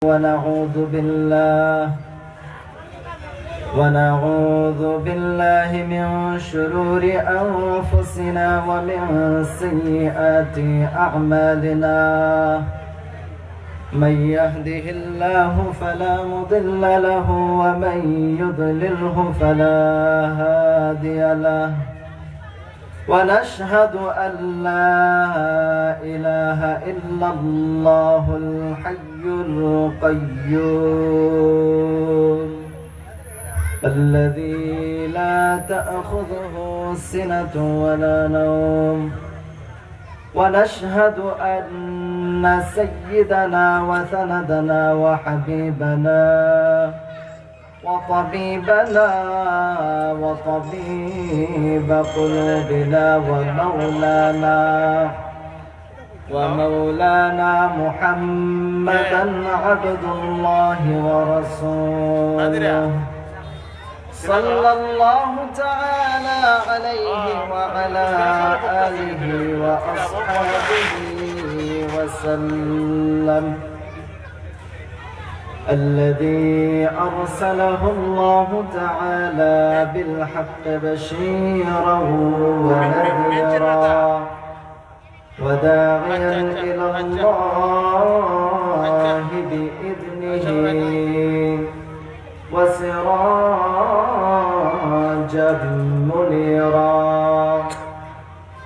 ونعوذ بالله من شرور أنفسنا ومن سيئات أعمالنا. من يهده الله فلا مضل له ومن يضلله فلا هادي له. ونشهد أن لا إله إلا الله الحي القيوم الذي لا تأخذه سنة ولا نوم. ونشهد أن سيدنا وسندنا وحبيبنا وطبيبنا وطبيب قلوبنا ومولانا محمدا عبد الله ورسوله صلى الله تعالى عليه وعلى آله وأصحابه وسلم، الذي أرسله الله تعالى بالحق بشيرا ونذيرا وداعيا إلى الله بإذنه وسراجا منيرا.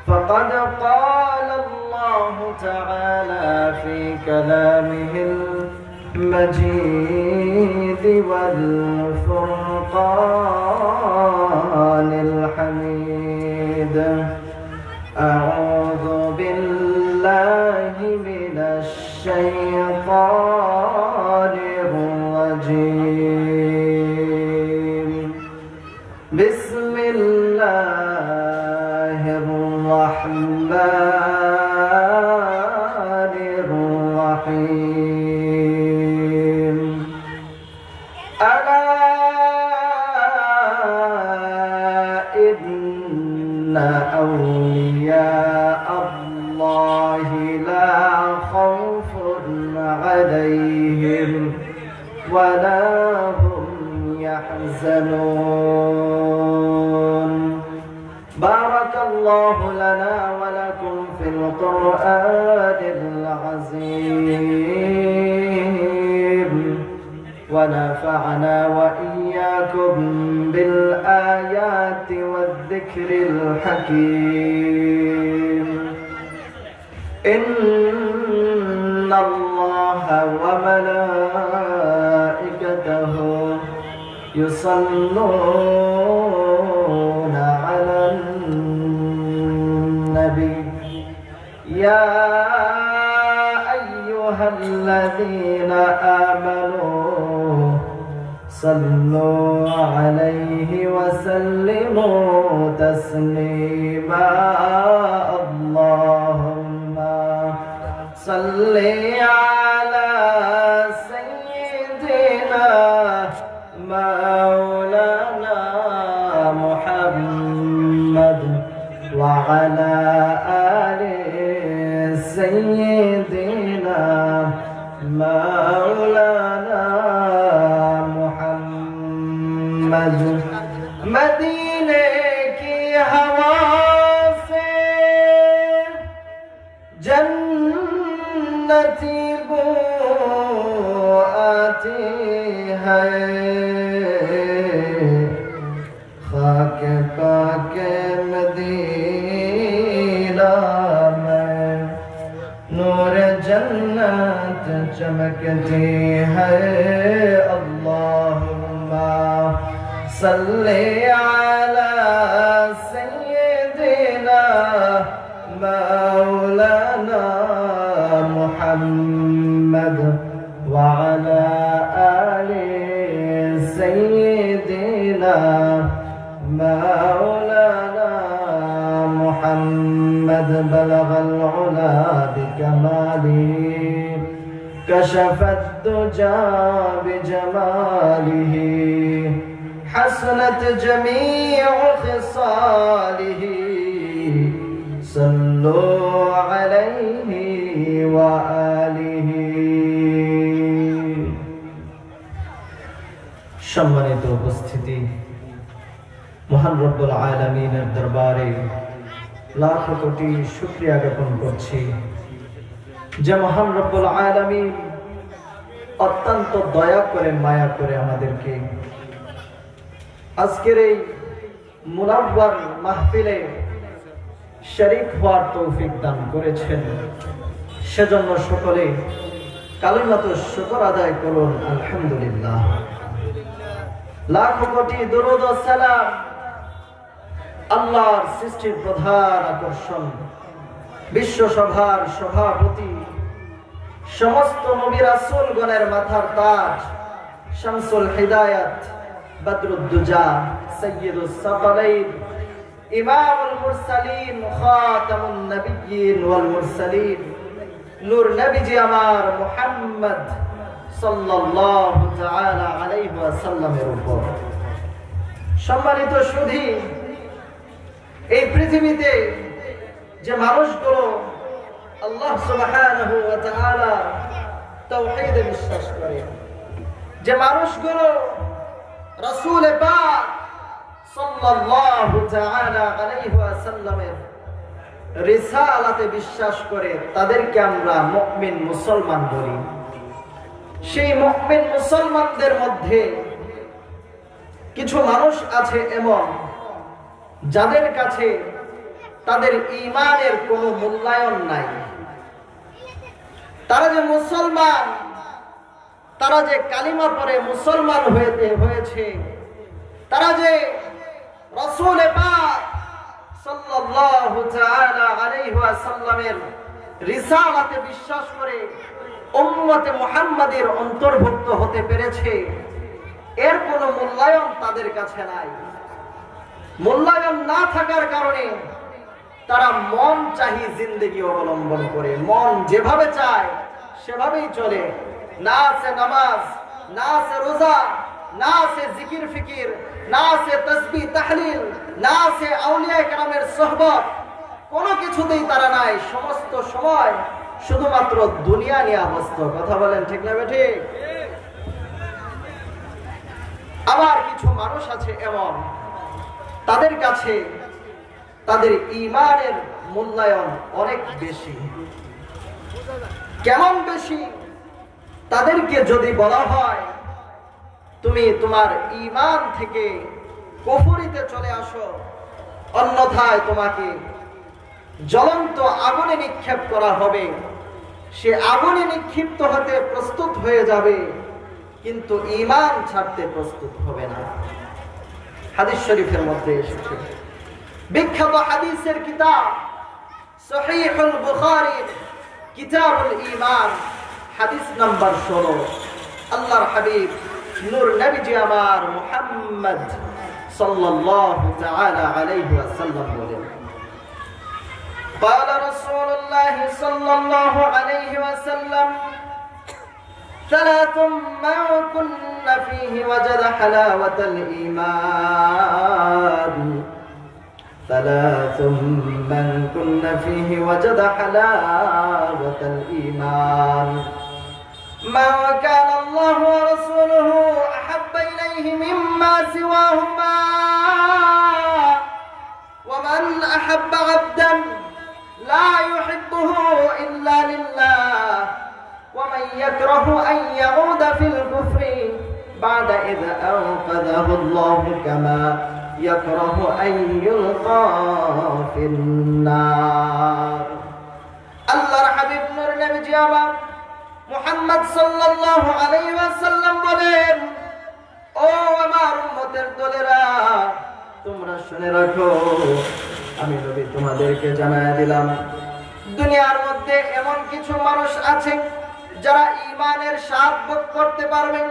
فقد قال الله تعالى في كلامه المجيد والفرقان الحميد: أعوذ بالله من الشيطان الرجيم. بسم الله الرحمن الرحيم. ألا إن أولياء الله لا خوف عليهم ولا هم يحزنون. بارك الله لنا ولكم في القرآن العظيم، ونفعنا وإياكم بالآيات والذكر الحكيم. إن الله وملائكته يصلون على النبي يا أيها الذين آمنوا صلوا عليه وسلموا تسليما. اللهم صل على سيدنا مولانا محمد وعلى آل سيدنا مولانا محمد. مدینے کی ہوا سے جنتی بو آتی ہے، خاک پاک مدینہ میں نور جنت چمکتی ہے۔ اللہم صلی علی سیدنا مولانا محمد وعلى آل سيدنا مولانا محمد. بلغ العلا بكماله كشف الدجى بجماله حسنت جميع خصاله. صلوا عليه وآله সম্মানিত উপস্থিতি, মহান রব্বুল আলামিনের দরবারে লাখ কোটি শুকরিয়া জ্ঞাপন করছি যে মহান রব্বুল আলামিন অত্যন্ত দয়া করে মায়া করে আমাদেরকে আজকের এই মুনাব্বার মাহফিলে শরীক হওয়ার তৌফিক দান করেছেন। সেজন্য সকলে কালিমাত শুকর আদায় করুন আলহামদুলিল্লাহ। লাখ কোটি দরুদ ও সালাম আল্লাহর সৃষ্টির প্রধান আকর্ষণ, বিশ্বসভার সভাপতি, সমস্ত নবী রাসূলগণের মাথার তাজ, শামসুল হিদায়াত, বদরুদ্দুজা, সাইয়্যিদুস সাকালাইন, ইমামুল মুরসালিন, খাতামুন নবিয়্যিন ওয়াল মুরসালিন, নূর নবীজি আমার মুহাম্মদ সাল্লাল্লাহু তাআলা আলাইহি ওয়াসাল্লামের উপর। সম্মানিত সুধী, এই পৃথিবীতে যে মানুষগুলো আল্লাহ সুবহানাহু ওয়া তাআলা তাওহীদে বিশ্বাস করে, যে মানুষগুলো রাসূল পাক সাল্লাল্লাহু তাআলা আলাইহি ওয়াসাল্লামের রিসালাতে বিশ্বাস করে, তাদেরকে আমরা মুমিন মুসলমান বলি। সেই মুমিন মুসলমানদের মধ্যে কিছু মানুষ আছে এমন যাদের কাছে তাদের ঈমানের কোনো মূল্যায়ন নাই। তারা যে মুসলমান, তারা যে কালিমা পড়ে মুসলমান হয়েছে, তারা যে রাসূল পাক সাল্লাল্লাহু তাআলা আলাইহি ওয়াসাল্লামের রিসালাতে বিশ্বাস করে উম্মতে মুহাম্মাদের অন্তর্ভুক্ত হতে পেরেছে, এর কোনো মূল্যায়ন তাদের কাছে নাই। মূল্যায়ন না থাকার কারণে তারা মন চাহি জিন্দেগি অবলম্বন করে, মন যেভাবে চায় সেভাবেই চলে। না আছে নামাজ, না আছে রোজা, না আছে জিকির ফিকির, না আছে তাসবিহ তাহলিল, না আছে আউলিয়া কেরামের সোহবত, কোনো কিছুতেই তারা নাই। সমস্ত সময় শুধুমাত্র দুনিয়া নিয়ে ব্যস্ত। কথা বলেন ঠিক না ঠিক? আবার কিছু মানুষ আছে এমন, তাদের কাছে তাদের ঈমানের মূল্যায়ন অনেক বেশি। কেমন বেশি? তাদেরকে যদি বলা হয় তুমি তোমার ঈমান থেকে কুফরিতে চলে আসো, অন্যথায় তোমাকে জ্বলন্ত আগুনে নিক্ষেপ করা হবে, সে আগুনে নিক্ষিপ্ত হতে প্রস্তুত হয়ে যাবে, কিন্তু ঈমান ছাড়তে প্রস্তুত হবে না। হাদিস শরীফের মধ্যে এসেছে, বিখ্যাত হাদিসের কিতাব সহিহুল বুখারীর কিতাবুল ঈমান, হাদিস নাম্বার 16, আল্লাহর হাবিব নূর নবীজি আমার মুহাম্মদ সাল্লাল্লাহু তাআলা আলাইহি ওয়াসাল্লাম বলেন, قال رسول الله صلى الله عليه وسلم ثلاث ما كن فيه وجد حلاوة الإيمان، ثلاث من كن فيه وجد حلاوة الإيمان، ما كان الله ورسوله أحب إليه مما سواهما، ومن أحب عبدا لا يحبه إلا لله، ومن يكره أن يعود في الكفر بعد إذ أنقذه الله كما يكره أن يلقى في النار। আল্লাহর হাবিব নূর নবীজি আমার মুহাম্মদ সাল্লাল্লাহু আলাইহি ওয়াসাল্লাম বলেন, ও আমার উম্মতের দলেরা, তোমরা শুনে রাখো, আমি নবী তোমাদেরকে জানায় দিলাম, দুনিয়ার মধ্যে এমন কিছু মানুষ আছে যারা ঈমানের স্বাদ ভোগ করতে পারবে,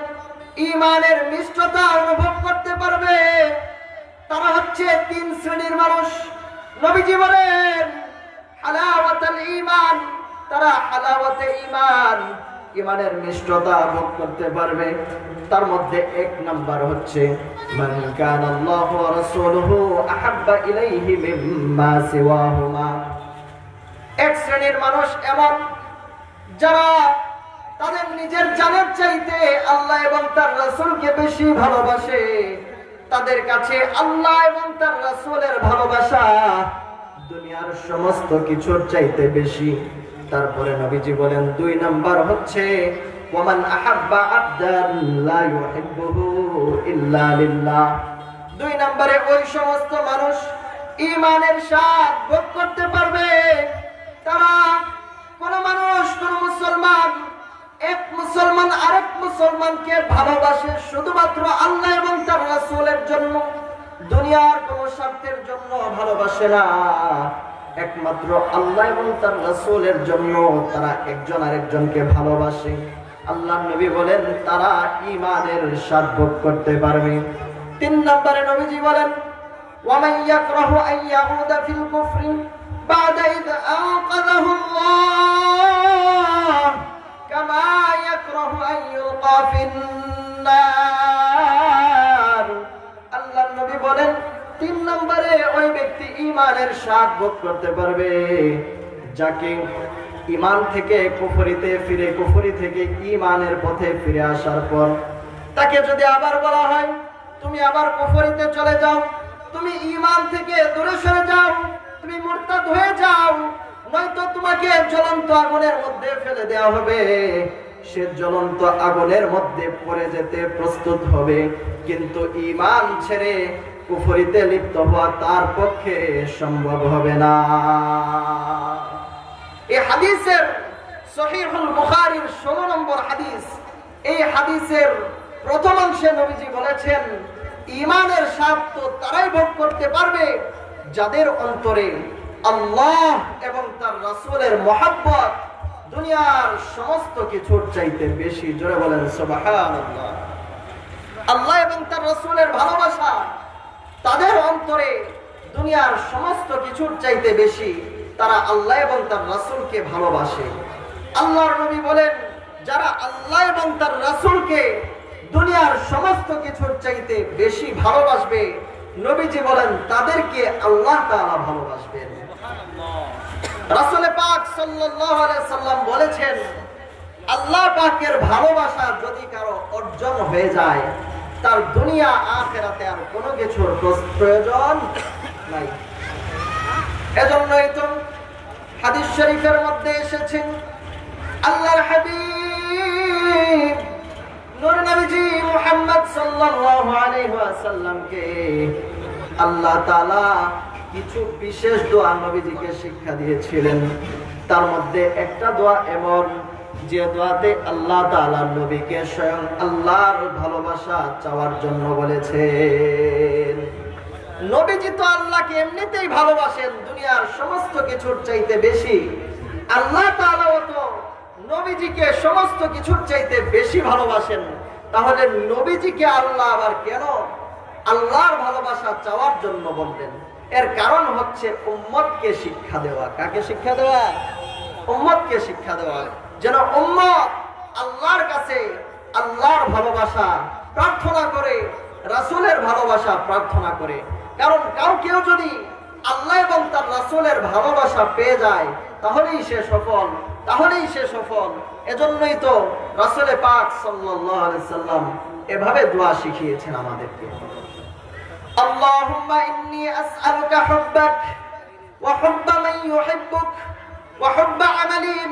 ঈমানের মিষ্টতা অনুভব করতে পারবে। তারা হচ্ছে তিন শ্রেণীর মানুষ। নবীজি বলেন হালাওয়াতুল ঈমান, তারা হালাওয়াতে ঈমান, ঈমানের মিষ্টতা ভোগ করতে পারবে। তার মধ্যে এক নাম্বার হচ্ছে মান কানা আল্লাহু ওয়া রাসূলুহু আহাব্বা ইলাইহি মিম্মা সিওয়াহুমা। এক শ্রেণীর মানুষ এমন যারা তাদের নিজের জানের চাইতে আল্লাহ এবং তার রাসূলকে বেশি বেশি ভালোবাসে, তাদের কাছে আল্লাহ এবং তার রাসূলের ভালোবাসা দুনিয়ার সমস্ত কিছুর চাইতে বেশি। তারপরে নবীজি বলেন 2 নাম্বার হচ্ছে ওয়ামান আহাব্বা আবদান লা ইউহিব্বুহু ইল্লা লিল্লাহ। 2 নম্বরে ওই সমস্ত মানুষ ঈমানের স্বাদ ভোগ করতে পারবে, তারা কোন মানুষ, কোন মুসলমান, এক মুসলমান আরেক মুসলমানকে ভালোবাসে শুধুমাত্র আল্লাহ এবং তার রাসূলের জন্য, দুনিয়ার কোন স্বার্থের জন্য ভালোবাসে না, একমাত্র আল্লাহ এবং তার রাসূলের জন্য তারা একজন আরেকজনকে ভালোবাসে। আল্লাহর নবী বলেন তারা ঈমানের স্বাদ ভোগ করতে পারবে। 3 নম্বরে নবীজি বলেন ওয়ামান ইয়াকরাহু আন ইয়াউদা ফিল কুফরি বাদা ইয আনকাযাহু আল্লাহ কামা ইয়াকরাহু আন ইউলকা ফিন নার। আল্লাহর নবী বলেন 3 নম্বরে ওই ব্যক্তি ঈমানের স্বাদ ভোগ করতে পারবে যাকে ঈমান থেকে কুফরিতে ফিরে, কুফরি থেকে ঈমানের পথে ফিরে আসার পর তাকে যদি আবার বলা হয় তুমি আবার কুফরিতে চলে যাও, তুমি ঈমান থেকে দূরে সরে যাও, তুমি মুরতাদ হয়ে যাও, নয়তো তোমাকে জ্বলন্ত আগুনের মধ্যে ফেলে দেওয়া হবে, সে জ্বলন্ত আগুনের মধ্যে পড়ে যেতে প্রস্তুত হবে, কিন্তু ঈমান ছেড়ে কুফরিতে লিপ্ত হওয়া তার পক্ষে সম্ভব হবে না। এই হাদিসের সহিহুল বুখারীর 16 নম্বর হাদিস। এই হাদিসের প্রথম অংশে নবীজি বলেছেন ঈমানের স্বাদ তো তারাই ভোগ করতে পারবে যাদের অন্তরে আল্লাহ এবং তার রাসূলের মহব্বত দুনিয়ার সমস্ত কিছুর চাইতে বেশি। জোরে বলেন সুবহানাল্লাহ। আল্লাহ এবং তার রাসূলের ভালোবাসা তাদের অন্তরে দুনিয়ার সমস্ত কিছুর চাইতে বেশি, তারা আল্লাহ এবং তার রাসূলকে ভালোবাসে। আল্লাহর নবী বলেন যারা আল্লাহ এবং তার রাসূলকে দুনিয়ার সমস্ত কিছুর চাইতে বেশি ভালোবাসবে, নবীজি বলেন তাদেরকে আল্লাহ তাআলা ভালোবাসবেন। রাসূল পাক সাল্লাল্লাহু আলাইহি সাল্লাম বলেছেন আল্লাহ পাকের ভালোবাসা যদি কারো অর্জন হয়ে যায় তার দুনিয়া আখিরাতে আর কোনো কিছুর প্রয়োজন নাই। এজন্যই তো হাদিস শরীফের মধ্যে এসেছে আল্লাহর হাবিব নূর নবীজি মুহাম্মদ সাল্লাল্লাহু আলাইহি ওয়াসাল্লামকে আল্লাহ তাআলা কিছু বিশেষ দোয়া নবীজিকে শিক্ষা দিয়েছিলেন। তার মধ্যে একটা দোয়া এমন যে দোয়াতে আল্লাহ তাআলা নবীকে স্বয়ং আল্লাহর ভালোবাসা চাওয়ার জন্য বলেছেন। নবীজি তো আল্লাহকে এমনিতেই ভালোবাসেন দুনিয়ার সমস্ত কিছুর চাইতে বেশি, আল্লাহ তাআলাও তো নবীজিকে সমস্ত কিছুর চাইতে বেশি ভালোবাসেন। তাহলে নবীজিকে আল্লাহ আবার কেন আল্লাহর ভালোবাসা চাওয়ার জন্য বললেন? এর কারণ হচ্ছে উম্মতকে শিক্ষা দেওয়া। কাকে শিক্ষা দেওয়া? উম্মতকে শিক্ষা দেওয়া, যেন উম্মত আল্লাহর কাছে আল্লাহর ভালোবাসা প্রার্থনা করে, রাসূলের ভালোবাসা প্রার্থনা করে। কারণ কেউ যদি আল্লাহ এবং তার রাসূলের ভালোবাসা পেয়ে যায় তাহলেই সে সফল, তাহলেই সে সফল। এজন্যই তো রাসূল পাক সাল্লাল্লাহু আলাইহি সাল্লাম এভাবে দোয়া শিখিয়েছেন আমাদেরকে। আল্লাহুম্মা ইন্নী আসআলুকা হুব্বাক ওয়া হুব্বা মান ইউহিব্বুক ওয়া হুব্বা আমালিন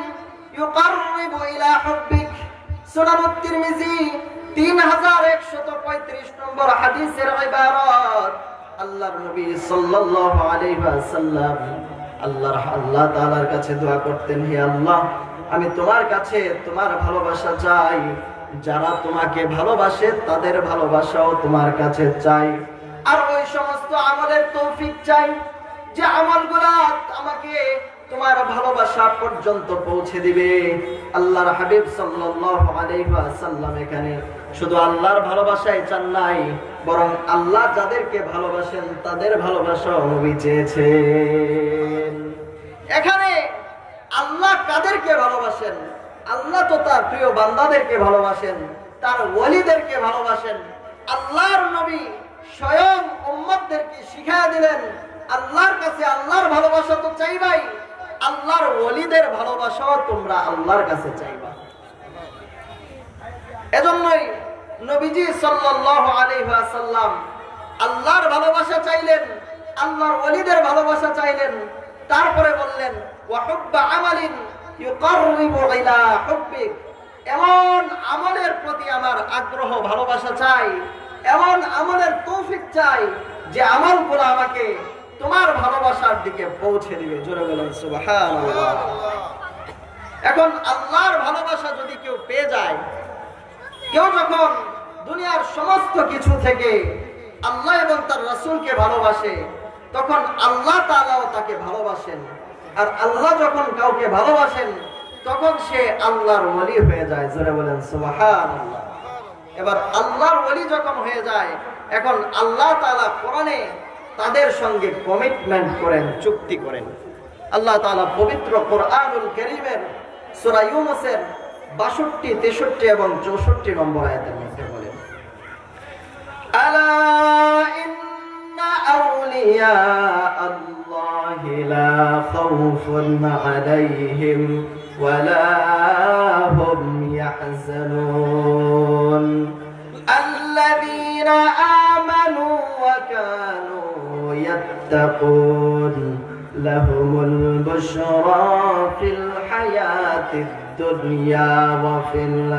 ইউকাররিবু ইলা হুব্বিক। সুনান তিরমিজি 3135 নম্বর হাদিসের ইবারত। আল্লাহর নবী সাল্লাল্লাহু আলাইহি ওয়াসাল্লাম আল্লাহ তাআলার কাছে দোয়া করতেন, হে আল্লাহ আমি তোমার কাছে তোমার ভালোবাসা চাই, যারা তোমাকে ভালোবাসে তাদের ভালোবাসাও তোমার কাছে চাই, আর ওই সমস্ত আমলের তৌফিক চাই যে আমলগুলো আমাকে তোমার ভালোবাসা পর্যন্ত পৌঁছে দিবে। আল্লাহর হাবিব সাল্লাল্লাহু আলাইহি ওয়াসাল্লাম এখানে শুধু আল্লাহর ভালোবাসাই চান নাই, বরং আল্লাহ যাদেরকে ভালোবাসেন তাদের ভালোবাসাও নবী চেয়েছেন। এখানে আল্লাহ কাদেরকে ভালোবাসেন? আল্লাহ তো তার প্রিয় বান্দাদেরকে ভালোবাসেন, তার ওলিদেরকে ভালোবাসেন। আল্লাহর নবী স্বয়ং উম্মতদেরকে শিখিয়ে দিলেন আল্লাহর কাছে আল্লাহর ভালোবাসা তো চাইবাই, আল্লাহর ওলিদের ভালোবাসাও তোমরা আল্লাহর কাছে চাইবা। এজন্যই নবীজি সাল্লাল্লাহু আলাইহি ওয়াসাল্লাম আল্লাহর ভালোবাসা চাইলেন, আল্লাহর ওলিদের ভালোবাসা চাইলেন, তারপরে বললেন ওয়া হুব্বা আমালিন ইউকাররিবু ইলা হুব্বিক, এমন আমলের প্রতি আমার আগ্রহ ভালোবাসা চাই, এমন আমলের তৌফিক চাই যে আমলগুলো আমাকে তোমার ভালোবাসার দিকে পৌঁছে দিবে। জোরে বলেন সুবহানাল্লাহ। এখন আল্লাহর ভালোবাসা যদি কেউ পেয়ে যায়, কেউ যখন দুনিয়ার সমস্ত কিছু থেকে আল্লাহ এবং তার রাসূলকে ভালোবাসে, তখন আল্লাহ তাআলাও তাকে ভালোবাসেন। আর আল্লাহ যখন কাউকে ভালোবাসেন, তখন সে আল্লাহর ওলি হয়ে যায়। জোরে বলেন সুবহানাল্লাহ। এবার আল্লাহর ওলি যখন হয়ে যায়, এখন আল্লাহ তাআলা কোরআনে তাদের সঙ্গে কমিটমেন্ট করেন, চুক্তি করেন। আল্লাহ তাআলা পবিত্র কোরআনুল কারীমের সূরা ইউনূসের ৬২, ৬৩ এবং ৬৪ নম্বর আয়াতের মধ্যে বলেন, আলা ইন্না আউলিয়া আল্লাহি লা খাউফুন আলাইহিম ওয়া লা হুম ইয়াহজানুন আল্লাযীনা আমানু ওয়া কানু ইয়াত্তাকুন লাহুমুল বুশরা ফিল হায়াতিদ দুনিয়া ওয়া ফিল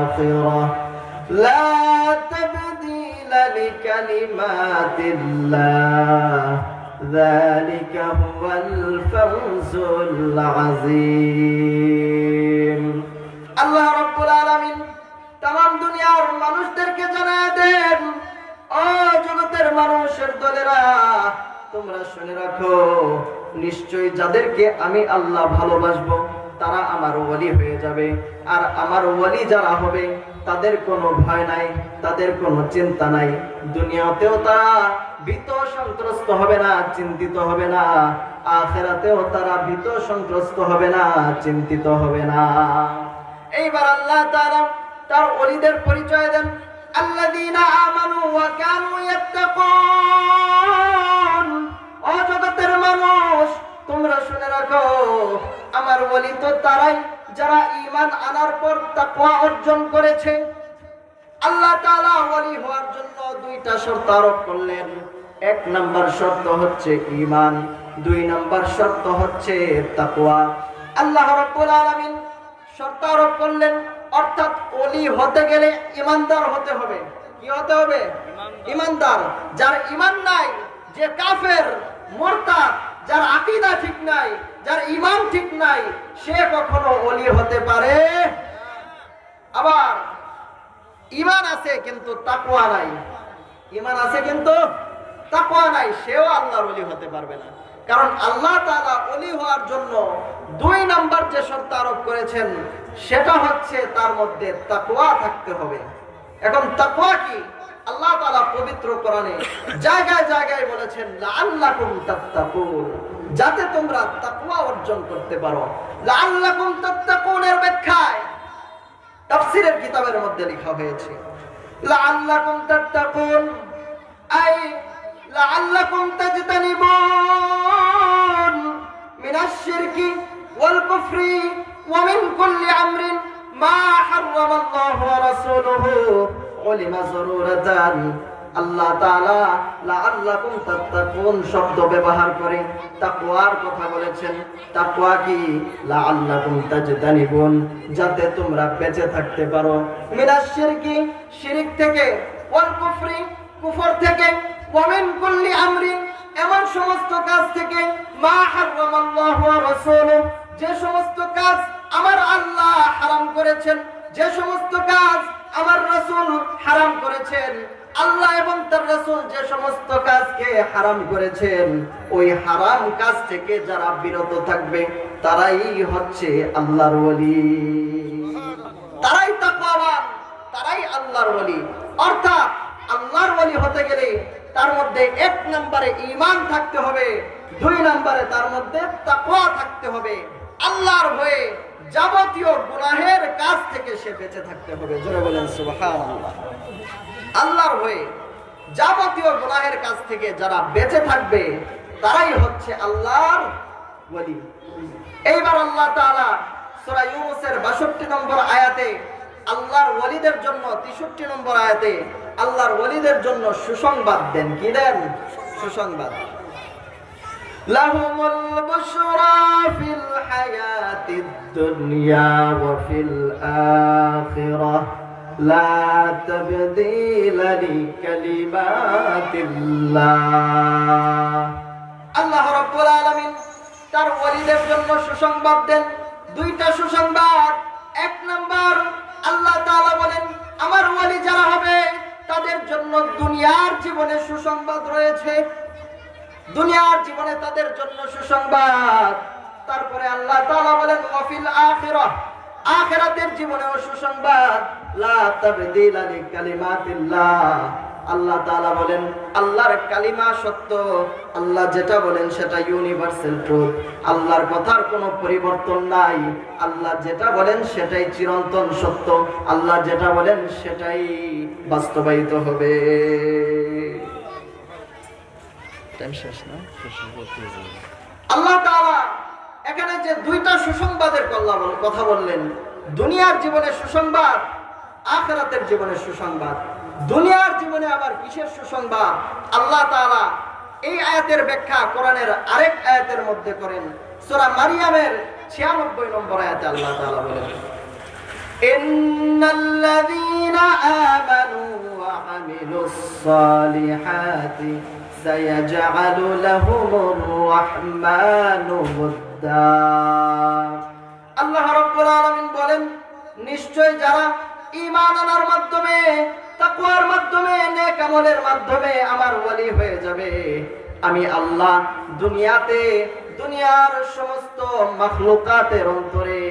আখিরাহ লা তাবদীলা লিকালিমাতিল্লাহ যালিকা হুয়াল ফাওজুল আযীম। আল্লাহ রাব্বুল আলামিন তামাম দুনিয়ার মানুষদেরকে জানায় দেন, ও জগতের মানুষের দলেরা, তোমরা শুনে রাখো, নিশ্চয়ই যাদেরকে আমি আল্লাহ ভালোবাসবো তারা আমার ওলি হয়ে যাবে। আর আমার ওলি যারা হবে তাদের কোনো ভয় নাই, তাদের কোনো চিন্তা নাই। দুনিয়াতেও তারা ভীত সন্ত্রস্ত হবে না, চিন্তিত হবে না। আখিরাতেও তারা ভীত সন্ত্রস্ত হবে না, চিন্তিত হবে না। এইবার আল্লাহ তাআলা তার ওলিদের পরিচয় দেন, আল্লাযীনা আমানু ওয়া কানু ইয়াত্তাকুন। ও জগতের মানুষ, তোমরা শুনে রাখো, আমার ওলি তো তারাই যারা ঈমান আনার পর তাকওয়া অর্জন করেছে। আল্লাহ তাআলা ওলি হওয়ার জন্য দুইটা শর্ত আরোপ করলেন। এক নাম্বার শর্ত হচ্ছে ঈমান, দুই নাম্বার শর্ত হচ্ছে তাকওয়া। আল্লাহ রাব্বুল আলামিন শর্ত আরোপ করলেন, অর্থাৎ ওলি হতে গেলে ঈমানদার হতে হবে। কি হতে হবে? ঈমানদার। যার ঈমান নাই, যে কাফের, মুরতাদ, যার আকীদা ঠিক নাই, যার ঈমান ঠিক নাই, সে কখনো ওলি হতে পারে। আবার ঈমান আছে কিন্তু তাকওয়া নাই, ঈমান আছে কিন্তু তাকওয়া নাই, সেও আল্লাহর ওলি হতে পারবে না। কারণ আল্লাহ তাআলা ওলি হওয়ার জন্য দুই নাম্বার যে শর্ত আরোপ করেছেন, সেটা হচ্ছে তার মধ্যে তাকওয়া থাকতে হবে। এখন তাকওয়া কি? আল্লাহ তাআলা পবিত্র কোরআনে জায়গায় জায়গায় বলেছেন লাআল্লাকুম তাত্তাকুন, যাতে তোমরা তাকওয়া অর্জন করতে পারো। লাআল্লাকুম তাত্তাকুন এর ব্যাখ্যায় তাফসীরের কিতাবের মধ্যে লেখা হয়েছে লাআল্লাকুম তাত্তাকুন আই লাআল্লাকুম তাজতানিবুন মিনাশ শিরকি ওয়াল কুফরি ওয়া মিন কুল্লি আমরিন মা হারামাল্লাহু ওয়া রাসূলুহু উলিমা যারুরাতান। আল্লাহ তাআলা লাআল্লাকুম তাত্তাকুন শব্দ ব্যবহার করে তাকওয়ার কথা বলেছেন। তাকওয়া কি? লাআল্লাকুম তাজতানিবুন, যাতে তোমরা বেঁচে থাকতে পারো, মিনাশ শিরকি, শিরক থেকে, ওয়াল কুফরি, কুফর থেকে, ওয়া মিন কুল্লি আমরিন, এমন সমস্ত কাজ থেকে, মা হারামাল্লাহু ওয়া রাসূলুহু, যে সমস্ত কাজ আমার আল্লাহ হারাম করেছেন, যে সমস্ত কাজ আমার রাসূল হারাম করেছেন। আল্লাহ এবং তার রাসূল যে সমস্ত কাজকে হারাম করেছেন, ওই হারাম কাজ থেকে যারা বিরত থাকবে তারাই হচ্ছে আল্লাহর ওলি, তারাই তাকওয়াবান, তারাই আল্লাহর ওলি। অর্থাৎ আল্লাহর ওলি হতে গেলে তার মধ্যে এক নম্বরে ঈমান থাকতে হবে, দুই নম্বরে তার মধ্যে তাকওয়া থাকতে হবে। আল্লাহর ভয়ে যাবতীয় গুনাহের কাজ থেকে সে বেঁচে থাকতে হবে। জোরে বলেন সুবহানাল্লাহ। আল্লাহর ভয়ে যাবতীয় গুনাহের কাজ থেকে যারা বেঁচে থাকবে তারাই হচ্ছে আল্লাহর ওলি। এইবার আল্লাহ তাআলা সূরা ইউনূসের ৬২ নম্বর আয়াতে আল্লাহর ওলিদের জন্য 65 নম্বর আয়াতে আল্লাহর ওলিদের জন্য সুসংবাদ দেন। কি দেন? সুসংবাদ। লাহুমুল বুশরা ফিল হায়াতিদ দুনিয়া ওয়া ফিল আখিরাহ লা তাবদীলা লিকালিমাতিল্লাহ। আল্লাহ রাব্বুল আলামিন তার ওলিদের জন্য সুসংবাদ দেন। দুইটা সুসংবাদ। এক নাম্বার, আল্লাহ তাআলা বলেন আমার ওলি যারা হবে তাদের জন্য দুনিয়ার জীবনে সুসংবাদ রয়েছে, দুনিয়ার জীবনে তাদের জন্য সুসংবাদ। তারপরে আল্লাহ তাআলা বলেন ওয়াফিল আখিরাহ, আখিরাতের জীবনেও সুসংবাদ। লা তাবদীলা লিকালিমাতিল্লাহ। আল্লাহ তাআলা বলেন আল্লাহর কালিমা সত্য, আল্লাহ যেটা বলেন সেটা ইউনিভার্সাল ট্রুথ, আল্লাহর কথার কোনো পরিবর্তন নাই। আল্লাহ যেটা বলেন সেটাই চিরন্তন সত্য, আল্লাহ যেটা বলেন সেটাই বাস্তবায়িত হবে। আল্লাহ তাআলা এখানে যে দুইটা সুসংবাদের কথা বললেন, দুনিয়ার জীবনে সুসংবাদ, আখিরাতের জীবনে সুসংবাদ। দুনিয়ার জীবনে আবার কিসের সুসংবাদ? আল্লাহ তাআলা এই আয়াতের ব্যাখ্যা কোরআনের আরেক আয়াতের মধ্যে করেন। সূরা মারইয়ামের 96 নম্বর আয়াতে আল্লাহ তাআলা বলেন ইন্নাল্লাযীনা আমানু ওয়া আমিলুস সালিহাতি সায়াজআলু লাহুমুর রাহমানু মুদ্দা। আল্লাহ রাব্বুল আলামিন বলেন নিশ্চয় যারা ঈমান আনার মাধ্যমে, তাকওয়ার মাধ্যমে, নেক আমলের মাধ্যমে আমার ওলি হয়ে যাবে, আমি আল্লাহ দুনিয়াতে দুনিয়ার সমস্ত মাখলুকাতের অন্তরে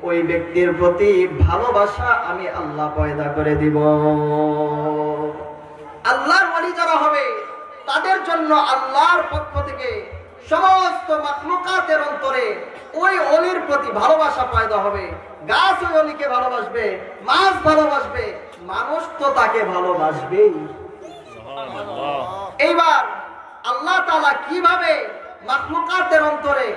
ওই ব্যক্তির প্রতি ভালোবাসা আমি আল্লাহ পয়দা করে দিব। আল্লাহর ওলি যারা হবে তাদের জন্য আল্লাহর পক্ষ থেকে সমস্ত মাখলুকাতের অন্তরে ওই ওলির প্রতি ভালোবাসা পয়দা হবে। গাছ ওই ওলিকে ভালোবাসবে, মাছ ভালোবাসবে, মানুষ তো তাকে ভালোবাসবেই। এইবার আল্লাহ তাআলা কিভাবে মাখলুকাতের অন্তরে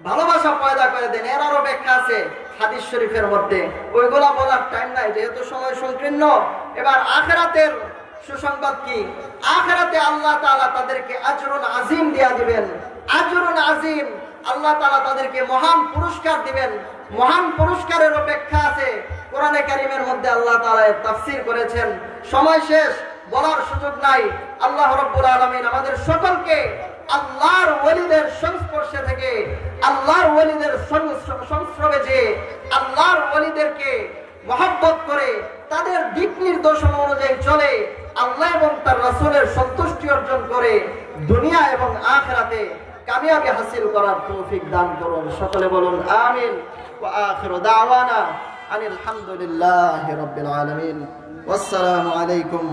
ভালোবাসা পয়দা করে দেন এর আরো ব্যাখ্যা আছে হাদিস শরীফের মধ্যে, ওইগুলা বলার টাইম নাই যেহেতু সময় সংকীর্ণ। এবার আখিরাতের সুসংবাদ কি? আখিরাতে আল্লাহ তাআলা তাদেরকে আজরুন আজিম দিয়া দিবেন। আজরুন আজিম, আল্লাহ তাআলা তাদেরকে মহান পুরস্কার দিবেন। মহান পুরস্কারের ব্যাখ্যা আছে কোরআনে কারীমের মধ্যে, আল্লাহ তাআলা এর তাফসীর করেছেন। সময় শেষ, বলার সুযোগ নাই। আল্লাহ রাব্বুল আলামিন আমাদের সকলকে আল্লাহর ওলিদের সংস্পর্শে থেকে, আল্লাহর ওলিদের সংস্রবে যে আল্লাহর ওলিদেরকে মহব্বত করে তাদের দিক নির্দেশনা অনুযায়ী চলে আল্লাহ এবং তার রাসূলের সন্তুষ্টি অর্জন করে দুনিয়া এবং আখিরাতে কামিয়াবি হাসিল করার তৌফিক দান করুন। সকলে বলুন আমিন। ওয়া আখিরু দাওয়ানা আনিল হামদুলিল্লাহি রাব্বিল আলামিন। ওয়াসসালামু আলাইকুম।